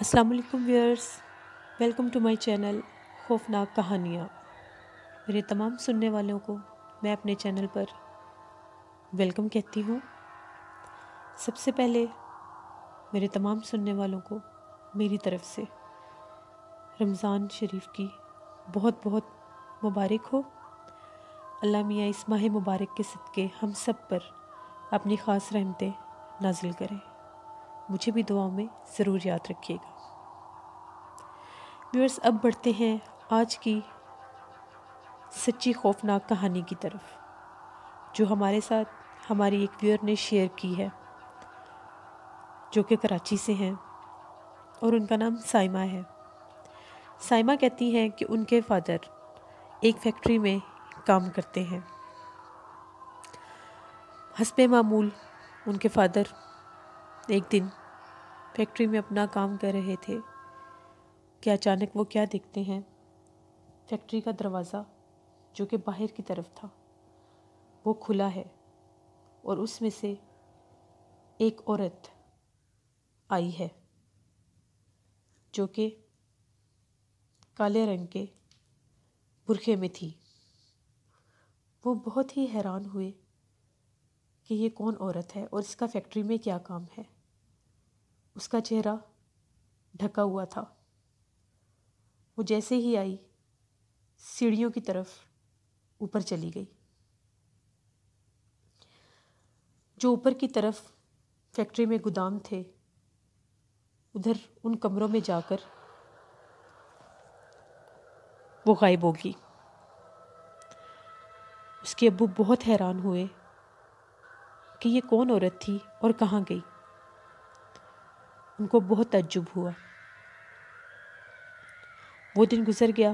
السلام علیکم viewers, welcome to my channel خوفناک کہانیاں۔ میرے تمام سننے والوں کو میں اپنے چینل پر ویلکم کہتی ہوں۔ سب سے پہلے میرے تمام سننے والوں کو میری طرف سے رمضان شریف کی بہت بہت مبارک ہو۔ اللہ میاں اس ماہ مبارک کے صدقے ہم سب پر اپنی خاص رحمتیں نازل کریں۔ مجھے بھی دعاؤں میں ضرور یاد رکھیے گا۔ ویورز، اب بڑھتے ہیں آج کی سچی خوفناک کہانی کی طرف، جو ہمارے ساتھ ہماری ایک ویور نے شیئر کی ہے، جو کہ کراچی سے ہیں اور ان کا نام سائمہ ہے۔ سائمہ کہتی ہیں کہ ان کے فادر ایک فیکٹری میں کام کرتے ہیں۔ حسب معمول ان کے فادر ایک دن فیکٹری میں اپنا کام کر رہے تھے کہ اچانک وہ کیا دیکھتے ہیں، فیکٹری کا دروازہ جو کہ باہر کی طرف تھا وہ کھلا ہے، اور اس میں سے ایک عورت آئی ہے جو کہ کالے رنگ کے برقعے میں تھی۔ وہ بہت ہی حیران ہوئے کہ یہ کون عورت ہے اور اس کا فیکٹری میں کیا کام ہے۔ اس کا چہرہ ڈھکا ہوا تھا۔ وہ جیسے ہی آئی سیڑھیوں کی طرف اوپر چلی گئی۔ جو اوپر کی طرف فیکٹری میں گودام تھے، ادھر ان کمروں میں جا کر وہ غائب ہوگی۔ اس کے ابو بہت حیران ہوئے کہ یہ کون عورت تھی اور کہاں گئی۔ ان کو بہت تعجب ہوا۔ وہ دن گزر گیا۔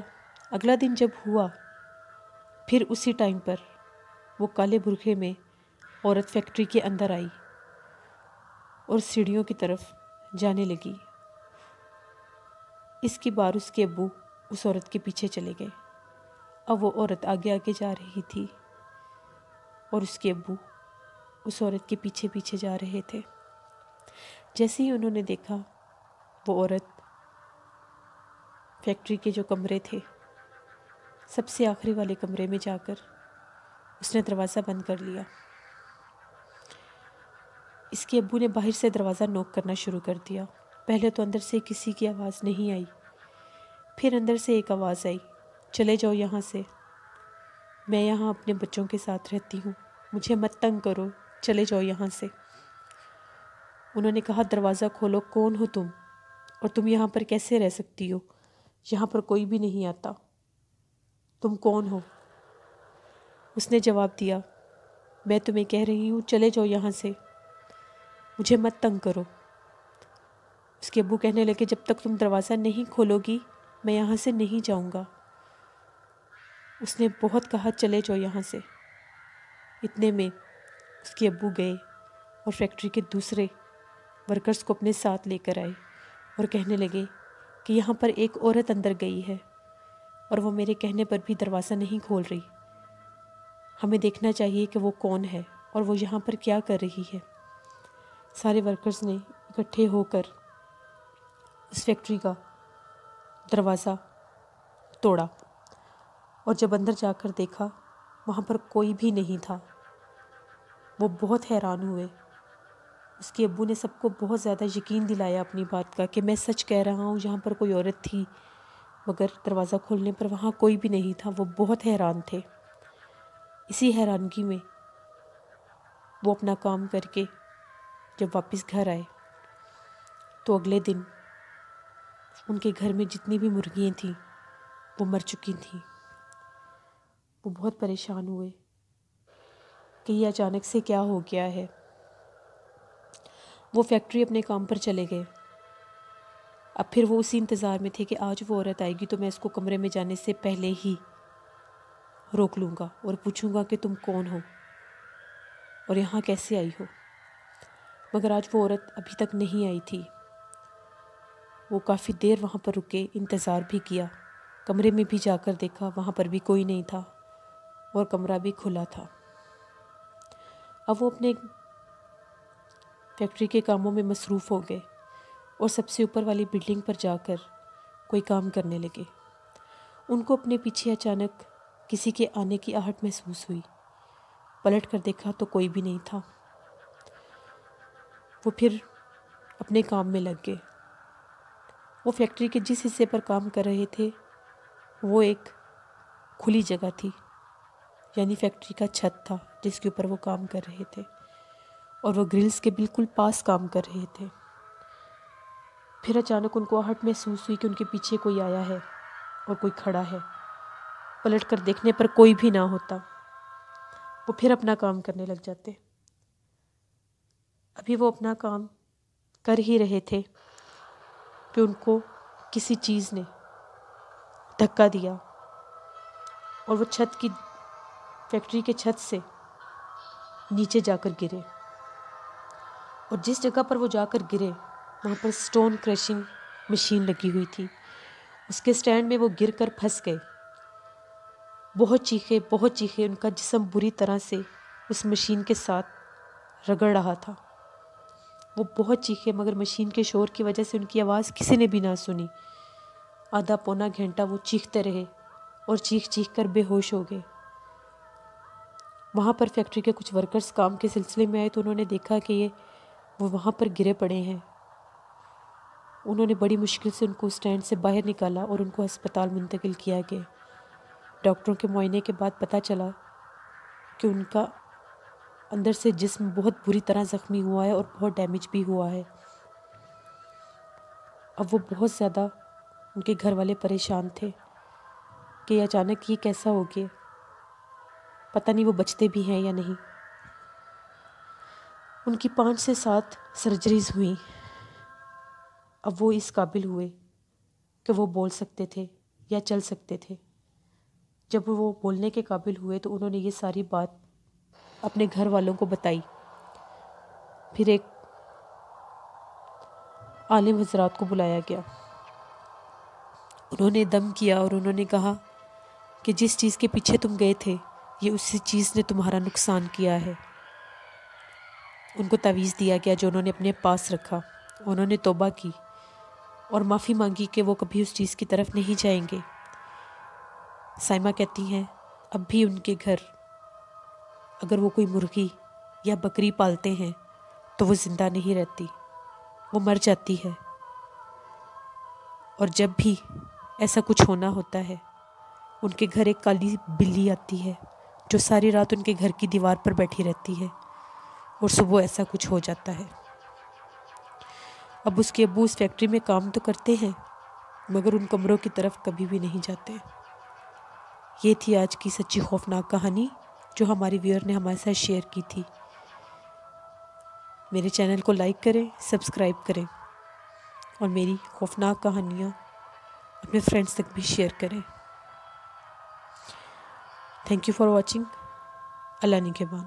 اگلا دن جب ہوا، پھر اسی ٹائم پر وہ کالے برقعے میں عورت فیکٹری کے اندر آئی اور سیڑھیوں کی طرف جانے لگی۔ اس کی بار اس کے ابو اس عورت کے پیچھے چلے گئے۔ اب وہ عورت آگے آگے جا رہی تھی اور اس کے ابو اس عورت کے پیچھے پیچھے جا رہے تھے۔ جیسے ہی انہوں نے دیکھا، وہ عورت فیکٹری کے جو کمرے تھے، سب سے آخری والے کمرے میں جا کر اس نے دروازہ بند کر لیا۔ اس کے ابو نے باہر سے دروازہ نوک کرنا شروع کر دیا۔ پہلے تو اندر سے کسی کی آواز نہیں آئی، پھر اندر سے ایک آواز آئی، چلے جاؤ یہاں سے، میں یہاں اپنے بچوں کے ساتھ رہتی ہوں، مجھے مت تنگ کرو، چلے جاؤ یہاں سے۔ انہوں نے کہا، دروازہ کھولو، کون ہو تم اور تم یہاں پر کیسے رہ سکتی ہو؟ یہاں پر کوئی بھی نہیں آتا، تم کون ہو؟ اس نے جواب دیا، میں تمہیں کہہ رہی ہوں چلے جاؤ یہاں سے، مجھے مت تنگ کرو۔ اس کے ابو کہنے لگے، جب تک تم دروازہ نہیں کھولو گی میں یہاں سے نہیں جاؤں گا۔ اس نے بہت کہا، چلے جاؤ یہاں سے۔ اتنے میں اس کے ابو گئے اور فیکٹری کے دوسرے ورکرز کو اپنے ساتھ لے کر آئے اور کہنے لگے کہ یہاں پر ایک عورت اندر گئی ہے اور وہ میرے کہنے پر بھی دروازہ نہیں کھول رہی، ہمیں دیکھنا چاہیے کہ وہ کون ہے اور وہ یہاں پر کیا کر رہی ہے۔ سارے ورکرز نے اکٹھے ہو کر اس فیکٹری کا دروازہ توڑا اور جب اندر جا کر دیکھا، وہاں پر کوئی بھی نہیں تھا۔ وہ بہت حیران ہوئے۔ اس کے ابو نے سب کو بہت زیادہ یقین دلایا اپنی بات کا کہ میں سچ کہہ رہا ہوں، یہاں پر کوئی عورت تھی، مگر دروازہ کھولنے پر وہاں کوئی بھی نہیں تھا۔ وہ بہت حیران تھے۔ اسی حیرانگی میں وہ اپنا کام کر کے جب واپس گھر آئے تو اگلے دن ان کے گھر میں جتنی بھی مرغیاں تھیں وہ مر چکی تھیں۔ وہ بہت پریشان ہوئے کہ یہ اچانک سے کیا ہو گیا ہے۔ وہ فیکٹری اپنے کام پر چلے گئے۔ اب پھر وہ اسی انتظار میں تھے کہ آج وہ عورت آئے گی تو میں اس کو کمرے میں جانے سے پہلے ہی روک لوں گا اور پوچھوں گا کہ تم کون ہو اور یہاں کیسے آئی ہو۔ مگر آج وہ عورت ابھی تک نہیں آئی تھی۔ وہ کافی دیر وہاں پر رکے، انتظار بھی کیا، کمرے میں بھی جا کر دیکھا، وہاں پر بھی کوئی نہیں تھا اور کمرہ بھی کھلا تھا۔ اب وہ اپنے فیکٹری کے کاموں میں مصروف ہو گئے اور سب سے اوپر والی بلڈنگ پر جا کر کوئی کام کرنے لگے۔ ان کو اپنے پیچھے اچانک کسی کے آنے کی آہٹ محسوس ہوئی۔ پلٹ کر دیکھا تو کوئی بھی نہیں تھا۔ وہ پھر اپنے کام میں لگ گئے۔ وہ فیکٹری کے جس حصے پر کام کر رہے تھے وہ ایک کھلی جگہ تھی، یعنی فیکٹری کا چھت تھا جس کے اوپر وہ کام کر رہے تھے، اور وہ گرلز کے بالکل پاس کام کر رہے تھے۔ پھر اچانک ان کو آہٹ محسوس ہوئی کہ ان کے پیچھے کوئی آیا ہے اور کوئی کھڑا ہے۔ پلٹ کر دیکھنے پر کوئی بھی نہ ہوتا۔ وہ پھر اپنا کام کرنے لگ جاتے۔ ابھی وہ اپنا کام کر ہی رہے تھے کہ ان کو کسی چیز نے دھکا دیا اور وہ فیکٹری کے چھت سے نیچے جا کر گرے، اور جس جگہ پر وہ جا کر گرے وہاں پر سٹون کریشنگ مشین لگی ہوئی تھی۔ اس کے سٹینڈ میں وہ گر کر پھنس گئے۔ بہت چیخے، ان کا جسم بری طرح سے اس مشین کے ساتھ رگڑ رہا تھا۔ وہ بہت چیخے، مگر مشین کے شور کی وجہ سے ان کی آواز کسی نے بھی نہ سنی۔ آدھا پونا گھنٹہ وہ چیختے رہے اور چیخ کر بے ہوش ہو گئے۔ وہاں پر فیکٹری کے کچھ ورکرز کام کے سلسلے میں آئے تو انہوں نے دیکھا کہ وہ وہاں پر گرے پڑے ہیں۔ انہوں نے بڑی مشکل سے ان کو اسٹینڈ سے باہر نکالا اور ان کو ہسپتال منتقل کیا گیا۔ ڈاکٹروں کے معائنے کے بعد پتہ چلا کہ ان کا اندر سے جسم بہت بری طرح زخمی ہوا ہے اور بہت ڈیمیج بھی ہوا ہے۔ اب وہ بہت زیادہ ان کے گھر والے پریشان تھے کہ اچانک یہ کیسا ہو گیا، پتہ نہیں وہ بچتے بھی ہیں یا نہیں۔ ان کی 5 سے 7 سرجریز ہوئیں۔ اب وہ اس قابل ہوئے کہ وہ بول سکتے تھے یا چل سکتے تھے۔ جب وہ بولنے کے قابل ہوئے تو انہوں نے یہ ساری بات اپنے گھر والوں کو بتائی۔ پھر ایک عالم حضرات کو بلایا گیا۔ انہوں نے دم کیا اور انہوں نے کہا کہ جس چیز کے پیچھے تم گئے تھے یہ اسی چیز نے تمہارا نقصان کیا ہے۔ ان کو تعویذ دیا گیا جو انہوں نے اپنے پاس رکھا۔ انہوں نے توبہ کی اور معافی مانگی کہ وہ کبھی اس چیز کی طرف نہیں جائیں گے۔ سائمہ کہتی ہیں اب بھی ان کے گھر اگر وہ کوئی مرغی یا بکری پالتے ہیں تو وہ زندہ نہیں رہتی، وہ مر جاتی ہے، اور جب بھی ایسا کچھ ہونا ہوتا ہے ان کے گھر ایک کالی بلی آتی ہے جو ساری رات ان کے گھر کی دیوار پر بیٹھی رہتی ہے اور صبح ایسا کچھ ہو جاتا ہے۔ اب اس کے ابو اس فیکٹری میں کام تو کرتے ہیں مگر ان کمروں کی طرف کبھی بھی نہیں جاتے۔ یہ تھی آج کی سچی خوفناک کہانی جو ہماری ویور نے ہمارے ساتھ شیئر کی تھی۔ میرے چینل کو لائک کریں، سبسکرائب کریں اور میری خوفناک کہانیاں اپنے فرینڈز تک بھی شیئر کریں۔ Thank you for watching. اللہ نگہبان۔